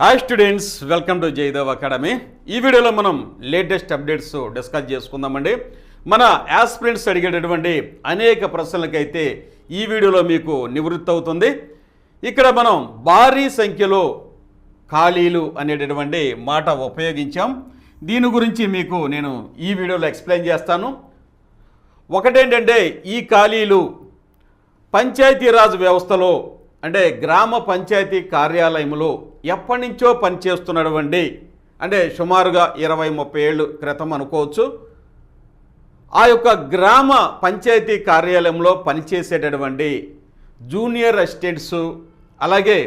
Hi students, welcome to Jayadev Academy. ఈ వీడియోలో మనం లేటెస్ట్ అప్డేట్స్ డిస్కస్ చేసుకుందామండి. మన యాస్పిరెంట్స్ అడిగేటటువంటి అనేక ప్రశ్నలకైతే ఈ వీడియోలో మీకు నివృత్తి అవుతుంది. ఇక్కడ మనం భారీ సంఖ్యలో ఖాళీలు అనేటటువంటి మాట ఉపయోగించాం. దీని గురించి మీకు నేను ఈ వీడియోలో ఎక్స్ప్లెయిన్ చేస్తాను. ఒకటేంటంటే ఈ ఖాళీలు పంచాయతీరాజ్ వ్యవస్థలో అంటే గ్రామ పంచాయతీ కార్యాలయంలో ఎప్పటి నుంచో పనిచేస్తున్నటువంటి అంటే సుమారుగా 20-30 ఏళ్ళు క్రితం అనుకోవచ్చు. ఆ యొక్క గ్రామ పంచాయతీ కార్యాలయంలో పనిచేసేటటువంటి జూనియర్ అసిస్టెంట్స్ అలాగే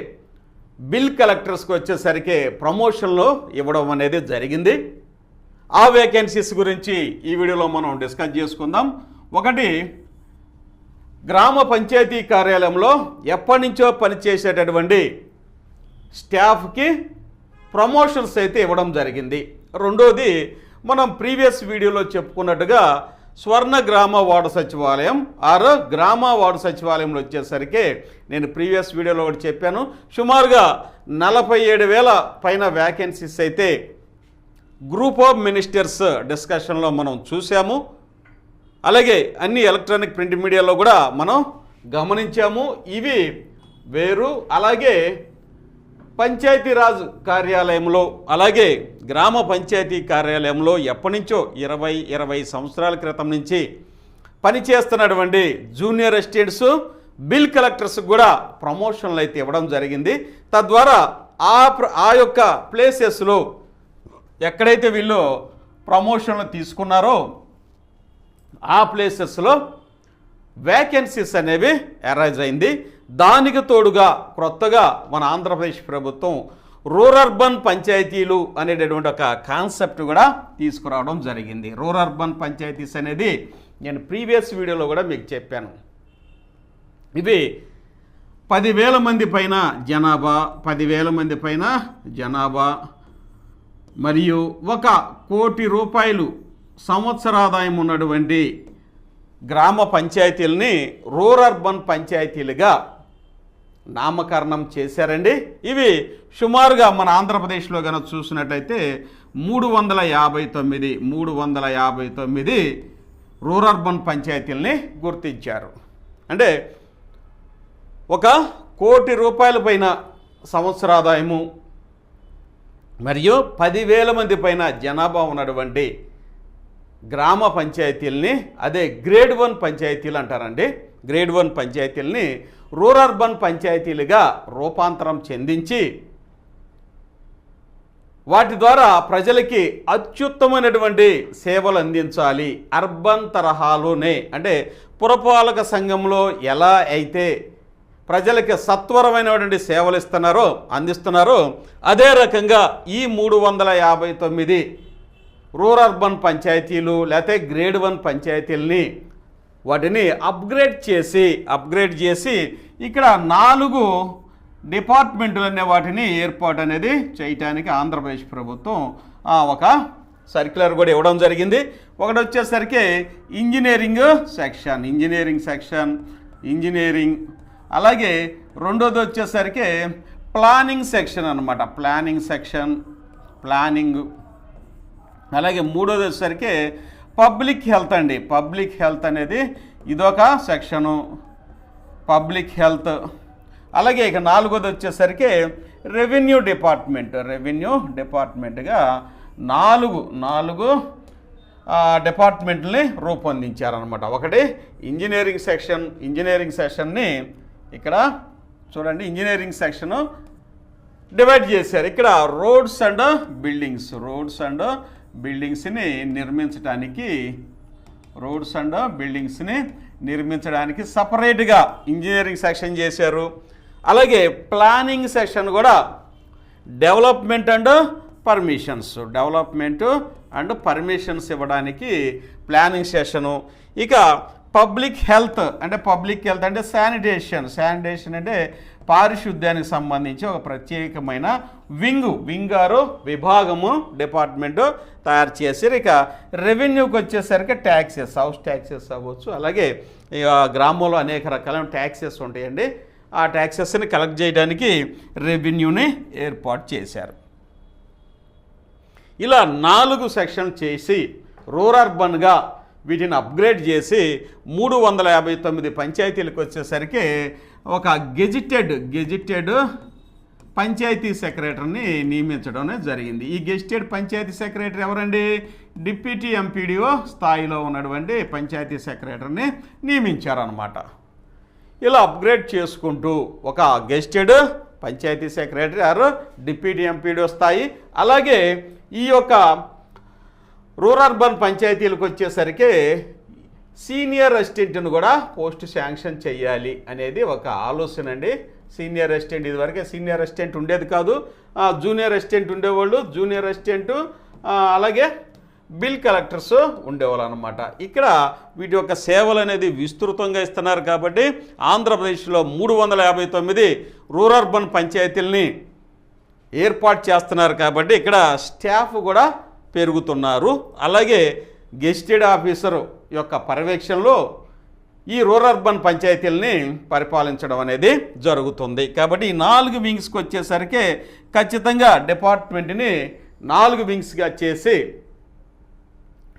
బిల్ కలెక్టర్స్కి వచ్చేసరికి ప్రమోషన్లో ఇవ్వడం అనేది జరిగింది. ఆ వేకెన్సీస్ గురించి ఈ వీడియోలో మనం డిస్కస్ చేసుకుందాం. ఒకటి, గ్రామ పంచాయతీ కార్యాలయంలో ఎప్పటి నుంచో పనిచేసేటటువంటి స్టాఫ్కి ప్రమోషన్స్ అయితే ఇవ్వడం జరిగింది. రెండోది, మనం ప్రీవియస్ వీడియోలో చెప్పుకున్నట్టుగా స్వర్ణ గ్రామ వార్డు సచివాలయం ఆరు గ్రామ వార్డు సచివాలయంలో వచ్చేసరికి నేను ప్రీవియస్ వీడియోలో ఒకటి చెప్పాను, సుమారుగా 47,000 పైన వ్యాకెన్సీస్ అయితే గ్రూప్ ఆఫ్ మినిస్టర్స్ డిస్కషన్లో మనం చూసాము. అలాగే అన్ని ఎలక్ట్రానిక్ ప్రింట్ మీడియాలో కూడా మనం గమనించాము. ఇవి వేరు. అలాగే పంచాయతీరాజ్ కార్యాలయంలో అలాగే గ్రామ పంచాయతీ కార్యాలయంలో ఎప్పటి నుంచో 20 సంవత్సరాల క్రితం నుంచి పనిచేస్తున్నటువంటి జూనియర్ అసిస్టెంట్స్ బిల్ కలెక్టర్స్ కూడా ప్రమోషన్లు అయితే ఇవ్వడం జరిగింది. తద్వారా ఆ యొక్క ప్లేసెస్లో ఎక్కడైతే వీళ్ళు ప్రమోషన్లు తీసుకున్నారో ఆ ప్లేసెస్లో వేకెన్సీస్ అనేవి అరైజ్ అయింది. దానికి తోడుగా కొత్తగా మన ఆంధ్రప్రదేశ్ ప్రభుత్వం రూరర్బన్ పంచాయతీలు అనేటటువంటి ఒక కాన్సెప్ట్ కూడా తీసుకురావడం జరిగింది. రూరర్బన్ పంచాయతీస్ అనేది నేను ప్రీవియస్ వీడియోలో కూడా మీకు చెప్పాను. ఇవి 10,000 మంది పైన జనాభా, 10,000 మంది పైన జనాభా మరియు 1 కోటి రూపాయలు సంవత్సరాదాయం ఉన్నటువంటి గ్రామ పంచాయతీలని రూరర్బన్ పంచాయతీలుగా నామకరణం చేశారండి. ఇవి సుమారుగా మన ఆంధ్రప్రదేశ్లో కనుక చూసినట్టయితే 359 రూరర్బన్ పంచాయతీలని గుర్తించారు. అంటే 1 కోటి రూపాయల పైన సంవత్సరాదాయము మరియు 10,000 మంది పైన జనాభా ఉన్నటువంటి గ్రామ పంచాయతీలని అదే గ్రేడ్ 1 పంచాయతీలు అంటారండి. గ్రేడ్ 1 పంచాయతీలని రూరర్బన్ పంచాయతీలుగా రూపాంతరం చెందించి వాటి ద్వారా ప్రజలకి అత్యుత్తమైనటువంటి సేవలు అందించాలి. అర్బన్ తరహాలోనే అంటే పురపాలక సంఘంలో ఎలా అయితే ప్రజలకి సత్వరమైనటువంటి సేవలు అందిస్తున్నారో అదే రకంగా ఈ 359 రూరర్బన్ పంచాయతీలు లేకపోతే గ్రేడ్ 1 పంచాయతీలని వాటిని అప్గ్రేడ్ చేసి ఇక్కడ 4 డిపార్ట్మెంట్లు అనే వాటిని ఏర్పాటు అనేది చేయటానికి ఆంధ్రప్రదేశ్ ప్రభుత్వం ఒక సర్క్యులర్ కూడా ఇవ్వడం జరిగింది. ఒకటి వచ్చేసరికి ఇంజనీరింగ్ సెక్షన్ అలాగే రెండోది వచ్చేసరికి ప్లానింగ్ సెక్షన్ అన్నమాట. ప్లానింగ్ అలాగే మూడోది వచ్చేసరికి పబ్లిక్ హెల్త్ అనేది ఇదొక సెక్షను, పబ్లిక్ హెల్త్. అలాగే ఇక 4వది వచ్చేసరికి రెవెన్యూ డిపార్ట్మెంట్గా 4 డిపార్ట్మెంట్ని రూపొందించారనమాట. ఒకటి ఇంజనీరింగ్ సెక్షన్ని ఇక్కడ చూడండి, ఇంజనీరింగ్ సెక్షను డివైడ్ చేశారు. ఇక్కడ రోడ్స్ అండ్ బిల్డింగ్స్ని నిర్మించడానికి సపరేట్గా ఇంజనీరింగ్ సెక్షన్ చేశారు. అలాగే ప్లానింగ్ సెక్షన్ కూడా డెవలప్మెంట్ అండ్ పర్మిషన్స్ ఇవ్వడానికి ప్లానింగ్ సెషను. ఇక పబ్లిక్ హెల్త్ అంటే శానిటేషన్ అంటే పారిశుద్ధ్యానికి సంబంధించి ఒక ప్రత్యేకమైన విభాగము డిపార్ట్మెంట్ తయారు చేశారు. ఇక రెవెన్యూకి వచ్చేసరికి హౌస్ ట్యాక్సెస్ అవ్వచ్చు, అలాగే గ్రామంలో అనేక రకాలైన ట్యాక్సెస్ ఉంటాయండి. ఆ ట్యాక్సెస్ని కలెక్ట్ చేయడానికి రెవెన్యూని ఏర్పాటు చేశారు. ఇలా 4 సెక్షన్ చేసి రూరల్ అర్బన్గా వీటిని అప్గ్రేడ్ చేసి 359 పంచాయతీలకు వచ్చేసరికి ఒక గెజిటెడ్ పంచాయతీ సెక్రటరీని నియమించడం జరిగింది. ఈ గెజిటెడ్ పంచాయతీ సెక్రటరీ ఎవరండి? డిప్యూటీ ఎంపీడీఓ స్థాయిలో ఉన్నటువంటి పంచాయతీ సెక్రటరీని నియమించారన్నమాట. ఇలా అప్గ్రేడ్ చేసుకుంటూ ఒక gazetted panchayat secretary or deputy MPDO స్థాయి, అలాగే ఈ యొక్క రూరల్ అర్బన్ పంచాయతీలకు వచ్చేసరికి సీనియర్ అసిస్టెంట్ను కూడా పోస్ట్ శాంక్షన్ చేయాలి అనేది ఒక ఆలోచన అండి. సీనియర్ అసిస్టెంట్, ఇదివరకే సీనియర్ అసిస్టెంట్ ఉండేది కాదు, జూనియర్ అసిస్టెంట్ ఉండేవాళ్ళు, జూనియర్ అసిస్టెంట్ అలాగే బిల్ కలెక్టర్స్ ఉండేవాళ్ళు అనమాట. ఇక్కడ వీటి యొక్క సేవలు అనేది విస్తృతంగా ఇస్తున్నారు కాబట్టి ఆంధ్రప్రదేశ్లో 359 రూరల్ అర్బన్ పంచాయతీలని ఏర్పాటు చేస్తున్నారు కాబట్టి ఇక్కడ స్టాఫ్ కూడా పెరుగుతున్నారు. అలాగే గెజిటెడ్ ఆఫీసర్ యొక్క పర్యవేక్షణలో ఈ రూరల్ అర్బన్ పంచాయతీలని పరిపాలించడం అనేది జరుగుతుంది. కాబట్టి ఈ 4 వింగ్స్కి వచ్చేసరికి ఖచ్చితంగా డిపార్ట్మెంట్ని 4 వింగ్స్గా చేసి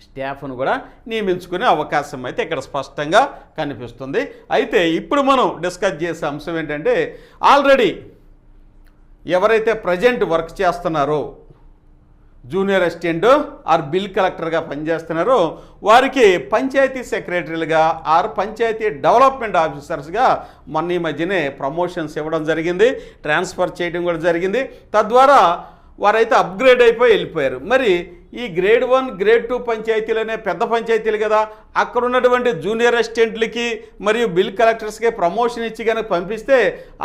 స్టాఫ్ను కూడా నియమించుకునే అవకాశం అయితే ఇక్కడ స్పష్టంగా కనిపిస్తుంది. అయితే ఇప్పుడు మనం డిస్కస్ చేసే అంశం ఏంటంటే, ఆల్రెడీ ఎవరైతే ప్రజెంట్ వర్క్ చేస్తున్నారో జూనియర్ అసిస్టెంట్ ఆర్ బిల్ కలెక్టర్గా పనిచేస్తున్నారో వారికి పంచాయతీ సెక్రటరీలుగా ఆర్ పంచాయతీ డెవలప్మెంట్ ఆఫీసర్స్గా మొన్న ఈ మధ్యనే ప్రమోషన్స్ ఇవ్వడం జరిగింది, ట్రాన్స్ఫర్ చేయడం కూడా జరిగింది. తద్వారా వారైతే అప్గ్రేడ్ అయిపోయి వెళ్ళిపోయారు. మరి ఈ గ్రేడ్ 1 గ్రేడ్ 2 పంచాయతీలనే పెద్ద పంచాయతీలు కదా, అక్కడ ఉన్నటువంటి జూనియర్ అసిస్టెంట్లకి మరియు బిల్ కలెక్టర్స్కి ప్రమోషన్ ఇచ్చి కనుక పంపిస్తే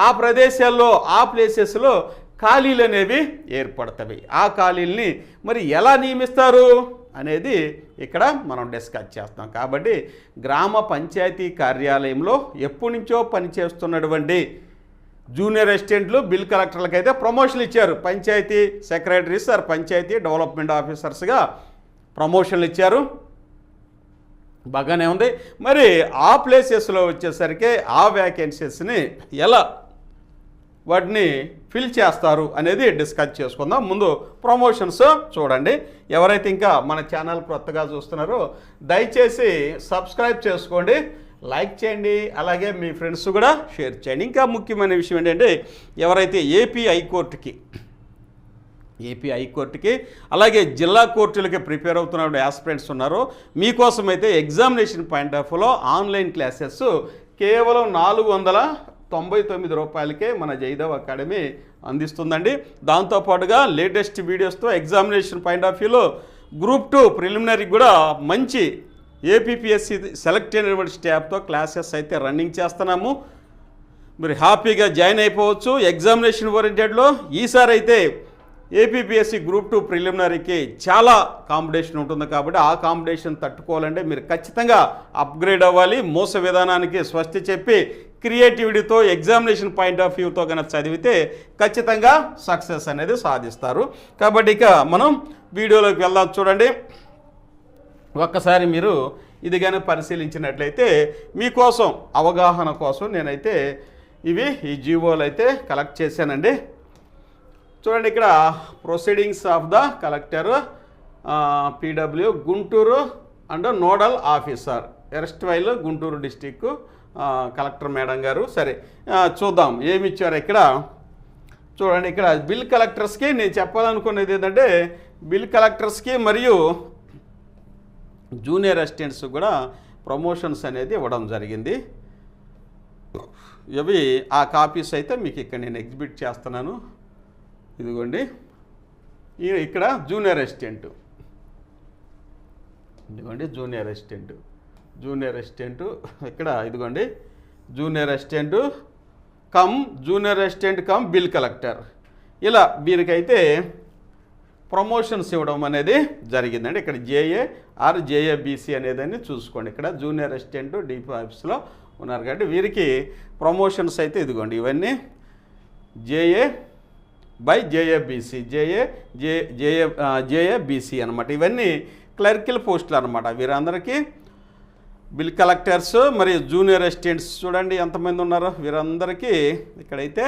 ఆ ప్రదేశాల్లో ఆ ప్లేసెస్లో ఖాళీలు అనేవి ఏర్పడతాయి. ఆ ఖాళీల్ని మరి ఎలా నియమిస్తారు అనేది ఇక్కడ మనం డిస్కస్ చేస్తాం. కాబట్టి గ్రామ పంచాయతీ కార్యాలయంలో ఎప్పటి నుంచో పనిచేస్తున్నటువంటి జూనియర్ అసిస్టెంట్లు బిల్ కలెక్టర్లకు అయితే ప్రమోషన్లు ఇచ్చారు. Panchayat secretaries or panchayat development ఆఫీసర్స్గా ప్రమోషన్లు ఇచ్చారు, బాగానే ఉంది. మరి ఆ ప్లేసెస్లో వచ్చేసరికి ఆ వ్యాకెన్సీస్ని ఎలా వాటిని ఫిల్ చేస్తారు అనేది డిస్కస్ చేసుకుందాం. ముందు ప్రమోషన్స్ చూడండి. ఎవరైతే ఇంకా మన ఛానల్ కొత్తగా చూస్తున్నారో దయచేసి సబ్స్క్రైబ్ చేసుకోండి, లైక్ చేయండి, అలాగే మీ ఫ్రెండ్స్ కూడా షేర్ చేయండి. ఇంకా ముఖ్యమైన విషయం ఏంటంటే, ఎవరైతే ఏపీ హైకోర్టుకి అలాగే జిల్లా కోర్టులకి ప్రిపేర్ అవుతున్న యాస్పిరెంట్స్ ఉన్నారో మీకోసం అయితే ఎగ్జామినేషన్ పాయింట్ ఆఫ్ వ్యూలో ఆన్లైన్ క్లాసెస్ కేవలం 499 రూపాయలకే మన జయదేవ్ అకాడమీ అందిస్తుందండి. దాంతోపాటుగా లేటెస్ట్ వీడియోస్తో ఎగ్జామినేషన్ పాయింట్ ఆఫ్ వ్యూలో గ్రూప్ 2 ప్రిలిమినరీ కూడా మంచి ఏపీపీఎస్సీ సెలెక్ట్ అయినటువంటి స్టాఫ్తో క్లాసెస్ అయితే రన్నింగ్ చేస్తున్నాము. మీరు హ్యాపీగా జాయిన్ అయిపోవచ్చు. ఎగ్జామినేషన్ ఓరియంటెడ్లో ఈసారి అయితే ఏపీపీఎస్సీ గ్రూప్ 2 ప్రిలిమినరీకి చాలా కాంపిటీషన్ ఉంటుంది కాబట్టి ఆ కాంపిటీషన్ తట్టుకోవాలంటే మీరు ఖచ్చితంగా అప్గ్రేడ్ అవ్వాలి. మోస విధానానికి స్వస్తి చెప్పి క్రియేటివిటీతో ఎగ్జామినేషన్ పాయింట్ ఆఫ్ వ్యూతో కనుక చదివితే ఖచ్చితంగా సక్సెస్ అనేది సాధిస్తారు. కాబట్టి ఇక మనం వీడియోలోకి వెళ్దాం. చూడండి, ఒక్కసారి మీరు ఇది కానీ పరిశీలించినట్లయితే మీకోసం అవగాహన కోసం నేనైతే ఈ జీవోలు అయితే కలెక్ట్ చేశానండి. చూడండి, ఇక్కడ proceedings of the collector PW Guntur and nodal officer erstwhile Guntur district collector madam గారు. సరే, చూద్దాం ఏమి ఇచ్చారు ఇక్కడ. చూడండి, ఇక్కడ బిల్ కలెక్టర్స్కి నేను చెప్పాలనుకునేది ఏంటంటే, బిల్ కలెక్టర్స్కి మరియు జూనియర్ అసిస్టెంట్స్ కూడా ప్రమోషన్స్ అనేది ఇవ్వడం జరిగింది. ఇవి ఆ కాపీస్ అయితే మీకు ఇక్కడ నేను ఎగ్జిబిట్ చేస్తున్నాను. ఇదిగోండి, ఇక్కడ జూనియర్ అసిస్టెంట్, ఇదిగోండి జూనియర్ అసిస్టెంట్ ఇక్కడ ఇదిగోండి junior assistant cum bill collector, ఇలా వీరికైతే ప్రమోషన్స్ ఇవ్వడం అనేది జరిగిందండి. ఇక్కడ జేఏ ఆర్ జేఏబీసీ అనేదాన్ని చూసుకోండి. ఇక్కడ జూనియర్ అసిస్టెంట్ డిపి ఆఫీస్లో ఉన్నారు కాబట్టి వీరికి ప్రమోషన్స్ అయితే ఇదిగోండి ఇవన్నీ జేఏ బై జేఏబీసీ జేఏబీసీ అనమాట. ఇవన్నీ క్లర్కిల్ పోస్టులు అనమాట. వీరందరికీ బిల్ కలెక్టర్స్ మరియు జూనియర్ అసిస్టెంట్స్ చూడండి ఎంతమంది ఉన్నారో వీరందరికీ ఇక్కడైతే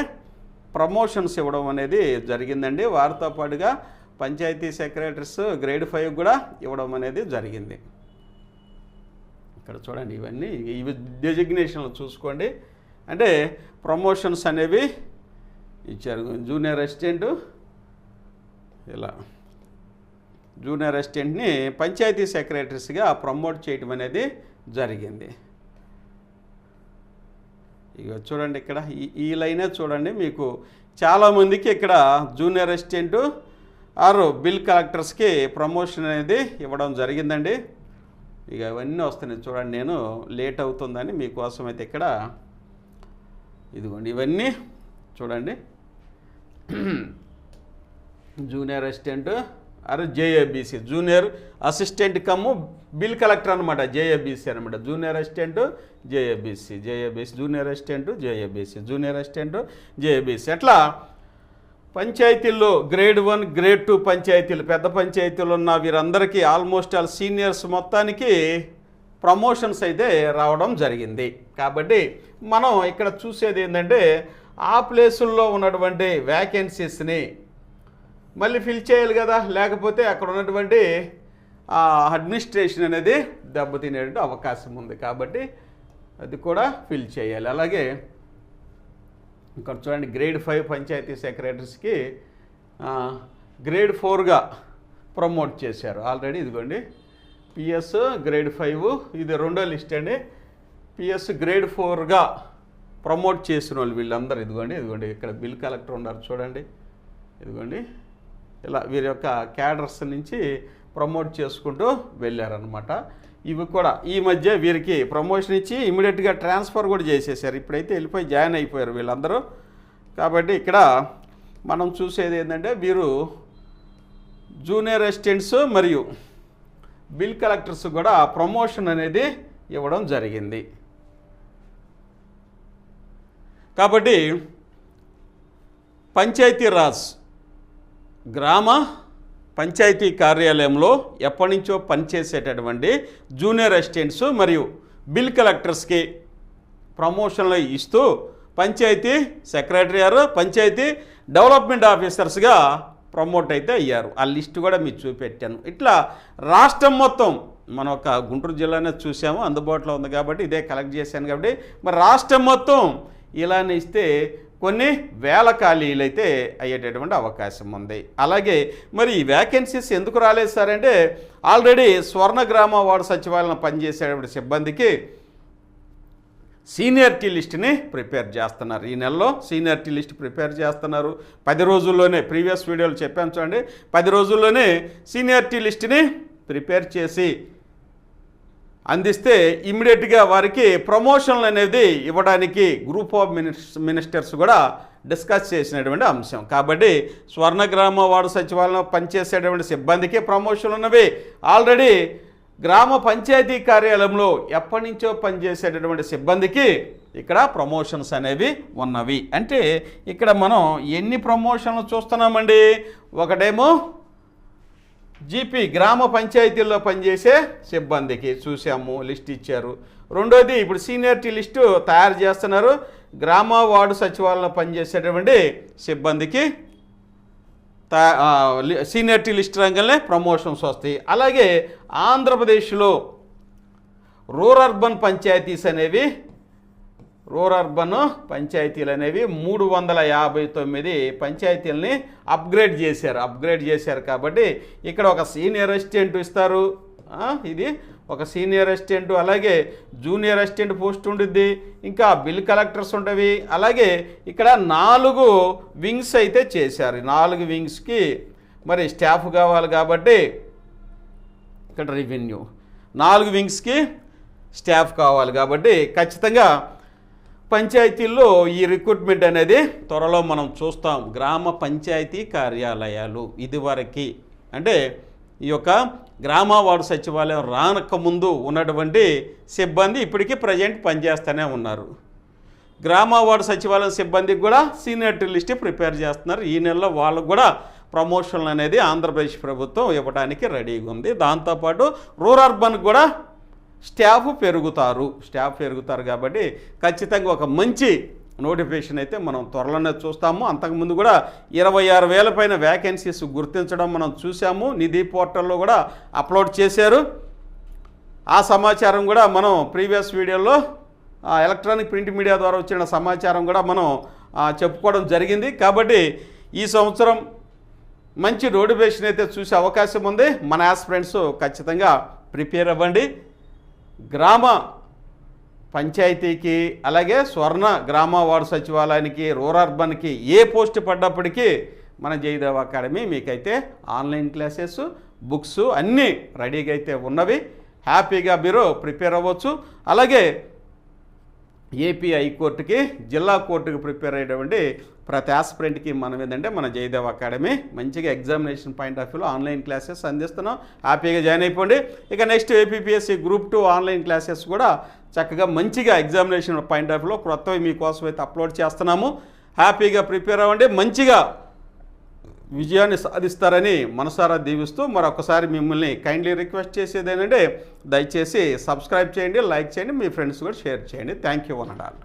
ప్రమోషన్స్ ఇవ్వడం అనేది జరిగిందండి. వారితో పాటుగా పంచాయతీ సెక్రటరీస్ గ్రేడ్ 5 కూడా ఇవ్వడం అనేది జరిగింది. ఇక్కడ చూడండి ఇవన్నీ ఇవి డెసిగ్నేషన్లు చూసుకోండి. అంటే ప్రమోషన్స్ అనేవి ఇచ్చారు. జూనియర్ అసిస్టెంట్ ఇలా జూనియర్ అసిస్టెంట్ని పంచాయతీ సెక్రటరీస్గా ప్రమోట్ చేయడం అనేది జరిగింది. ఇక చూడండి ఇక్కడ ఈ లైనే చూడండి, మీకు చాలామందికి ఇక్కడ జూనియర్ అసిస్టెంట్ ఆరు బిల్ కలెక్టర్స్కి ప్రమోషన్ అనేది ఇవ్వడం జరిగిందండి. ఇక ఇవన్నీ వస్తున్నాయి చూడండి, నేను లేట్ అవుతుందని మీకోసం అయితే ఇక్కడ ఇదిగోండి ఇవన్నీ చూడండి. Junior assistant or JABC junior assistant cum bill collector అనమాట, జేఏబీసీ అనమాట. Junior assistant JABC junior assistant junior assistant JABC అట్లా పంచాయతీల్లో గ్రేడ్ 1 గ్రేడ్ 2 పంచాయతీలు పెద్ద పంచాయతీలు ఉన్న వీరందరికీ ఆల్మోస్ట్ ఆల్ సీనియర్స్ మొత్తానికి ప్రమోషన్స్ అయితే రావడం జరిగింది. కాబట్టి మనం ఇక్కడ చూసేది ఏంటంటే ఆ ప్లేసుల్లో ఉన్నటువంటి వ్యాకెన్సీస్ని మళ్ళీ ఫిల్ చేయాలి కదా, లేకపోతే అక్కడ ఉన్నటువంటి అడ్మినిస్ట్రేషన్ అనేది దెబ్బతినేటువంటి అవకాశం ఉంది. కాబట్టి అది కూడా ఫిల్ చేయాలి. అలాగే ఇక్కడ చూడండి గ్రేడ్ 5 పంచాయతీ సెక్రటరీస్కి గ్రేడ్ 4గా ప్రమోట్ చేశారు ఆల్రెడీ. ఇదిగోండి పిఎస్ గ్రేడ్ 5 ఇది రెండో లిస్ట్ అండి. పిఎస్ గ్రేడ్ 4గా ప్రమోట్ చేసిన వాళ్ళు వీళ్ళందరూ ఇదిగోండి ఇక్కడ బిల్ కలెక్టర్ ఉన్నారు చూడండి. ఇదిగోండి ఇలా వీరి యొక్క క్యాడర్స్ నుంచి ప్రమోట్ చేసుకుంటూ వెళ్ళారనమాట. ఇవి కూడా ఈ మధ్య వీరికి ప్రమోషన్ ఇచ్చి ఇమీడియట్గా ట్రాన్స్ఫర్ కూడా చేసేసారు. ఇప్పుడైతే వెళ్ళిపోయి జాయిన్ అయిపోయారు వీళ్ళందరూ. కాబట్టి ఇక్కడ మనం చూసేది ఏంటంటే వీరు జూనియర్ అసిస్టెంట్స్ మరియు బిల్ కలెక్టర్స్ కూడా ప్రమోషన్ అనేది ఇవ్వడం జరిగింది. కాబట్టి పంచాయతీరాజ్ గ్రామ పంచాయతీ కార్యాలయంలో ఎప్పటి నుంచో పనిచేసేటటువంటి జూనియర్ అసిస్టెంట్స్ మరియు బిల్ కలెక్టర్స్కి ప్రమోషన్లు ఇస్తూ పంచాయతీ సెక్రటరీ గారు పంచాయతీ డెవలప్మెంట్ ఆఫీసర్స్గా ప్రమోట్ అయితే అయ్యారు. ఆ లిస్టు కూడా మీకు చూపెట్టాను. ఇట్లా రాష్ట్రం మొత్తం మనం ఒక గుంటూరు జిల్లానే చూసాము, అందుబాటులో ఉంది కాబట్టి ఇదే కలెక్ట్ చేశాను. కాబట్టి మరి రాష్ట్రం మొత్తం ఇలానే ఇస్తే కొన్ని వేల ఖాళీలు అయితే అయ్యేటటువంటి అవకాశం ఉంది. అలాగే మరి ఈ వ్యాకెన్సీస్ ఎందుకు రాలేదు సార్ అంటే ఆల్రెడీ స్వర్ణగ్రామ వార్డు సచివాలయం పనిచేసేటువంటి సిబ్బందికి సీనియారిటీ లిస్ట్ని ప్రిపేర్ చేస్తున్నారు. ఈ నెలలో సీనియారిటీ లిస్ట్ ప్రిపేర్ చేస్తున్నారు. 10 రోజుల్లోనే ప్రీవియస్ వీడియోలు చెప్పాను చూడండి, 10 రోజుల్లోనే సీనియారిటీ లిస్ట్ని ప్రిపేర్ చేసి అందిస్తే ఇమ్మీడియట్గా వారికి ప్రమోషన్లు అనేది ఇవ్వడానికి గ్రూప్ ఆఫ్ మినిస్టర్స్ కూడా డిస్కస్ చేసినటువంటి అంశం. కాబట్టి స్వర్ణగ్రామ వార్డు సచివాలయంలో పనిచేసేటువంటి సిబ్బందికి ప్రమోషన్లు ఉన్నవి. ఆల్రెడీ గ్రామ పంచాయతీ కార్యాలయంలో ఎప్పటి నుంచో పనిచేసేటటువంటి సిబ్బందికి ఇక్కడ ప్రమోషన్స్ అనేవి ఉన్నవి. అంటే ఇక్కడ మనం ఎన్ని ప్రమోషన్లు చూస్తున్నామండి? ఒకటేమో జీపీ గ్రామ పంచాయతీల్లో పనిచేసే సిబ్బందికి చూసాము, లిస్ట్ ఇచ్చారు. రెండోది ఇప్పుడు సీనియారిటీ లిస్టు తయారు చేస్తున్నారు. గ్రామ వార్డు సచివాలయంలో పనిచేసేటువంటి సిబ్బందికి సీనియారిటీ లిస్ట్ రంగంలో ప్రమోషన్స్ వస్తాయి. అలాగే ఆంధ్రప్రదేశ్లో రూరల్ పంచాయతీస్ అనేవి రూరల్ పంచాయతీలు అనేవి 359 పంచాయతీలని అప్గ్రేడ్ చేశారు. కాబట్టి ఇక్కడ ఒక సీనియర్ అసిస్టెంట్ ఇస్తారు, ఇది ఒక సీనియర్ అసిస్టెంట్, అలాగే జూనియర్ అసిస్టెంట్ పోస్ట్ ఉంటుంది, ఇంకా బిల్ కలెక్టర్స్ ఉంటవి. అలాగే ఇక్కడ 4 వింగ్స్ అయితే చేశారు. 4 వింగ్స్కి మరి స్టాఫ్ కావాలి కాబట్టి ఇక్కడ రెవెన్యూ 4 వింగ్స్కి స్టాఫ్ కావాలి కాబట్టి ఖచ్చితంగా పంచాయతీల్లో ఈ రిక్రూట్మెంట్ అనేది త్వరలో మనం చూస్తాం. గ్రామ పంచాయతీ కార్యాలయాలు ఇదివరకు అంటే ఈ యొక్క గ్రామ వార్డు సచివాలయం రానకముందు ఉన్నటువంటి సిబ్బంది ఇప్పటికీ ప్రజెంట్ పనిచేస్తూనే ఉన్నారు. గ్రామ వార్డు సచివాలయం సిబ్బందికి కూడా సీనియారిటీ లిస్ట్ ప్రిపేర్ చేస్తున్నారు. ఈ నెలలో వాళ్ళకు కూడా ప్రమోషన్లు అనేది ఆంధ్రప్రదేశ్ ప్రభుత్వం ఇవ్వడానికి రెడీగా ఉంది. దాంతోపాటు రూరల్ అర్బన్ కూడా స్టాఫ్ పెరుగుతారు కాబట్టి ఖచ్చితంగా ఒక మంచి నోటిఫికేషన్ అయితే మనం త్వరలోనే చూస్తాము. అంతకుముందు కూడా 26,000 పైన వ్యాకెన్సీస్ గుర్తించడం మనం చూసాము. నిధి పోర్టల్లో కూడా అప్లోడ్ చేశారు. ఆ సమాచారం కూడా మనం ప్రీవియస్ వీడియోలో ఎలక్ట్రానిక్ ప్రింట్ మీడియా ద్వారా వచ్చిన సమాచారం కూడా మనం చెప్పుకోవడం జరిగింది. కాబట్టి ఈ సంవత్సరం మంచి నోటిఫికేషన్ అయితే చూసే అవకాశం ఉంది. మన యాస్పిరెంట్స్ ఖచ్చితంగా ప్రిపేర్ అవ్వండి. గ్రామ పంచాయతీకి అలాగే స్వర్ణ గ్రామ వార్డు సచివాలయానికి రూరల్ అర్బన్కి ఏ పోస్ట్ పడ్డప్పటికీ మన జయదేవ్ అకాడమీ మీకైతే ఆన్లైన్ క్లాసెస్ బుక్స్ అన్నీ రెడీగా అయితే ఉన్నవి. హ్యాపీగా మీరు ప్రిపేర్ అవ్వచ్చు. అలాగే ఏపీ హైకోర్టుకి జిల్లా కోర్టుకి ప్రిపేర్ అయ్యేటువంటి ప్రతి ఆస్పిరెంట్కి మనం ఏంటంటే మన జయదేవ్ అకాడమీ మంచిగా ఎగ్జామినేషన్ పాయింట్ ఆఫ్ వ్యూలో ఆన్లైన్ క్లాసెస్ అందిస్తున్నాం. హ్యాపీగా జాయిన్ అయిపోండి. ఇక next APPSC group 2 online classes కూడా చక్కగా మంచిగా ఎగ్జామినేషన్ పాయింట్ ఆఫ్ వ్యూలో క్రొత్తవి మీకోసం అయితే అప్లోడ్ చేస్తున్నాము. హ్యాపీగా ప్రిపేర్ అవ్వండి. మంచిగా విజయాన్ని సాధిస్తారని మనసారా దీవిస్తూ మరొకసారి మిమ్మల్ని కైండ్లీ రిక్వెస్ట్ చేసేది ఏంటంటే దయచేసి సబ్స్క్రైబ్ చేయండి, లైక్ చేయండి, మీ ఫ్రెండ్స్ కూడా షేర్ చేయండి. Thank you one and all.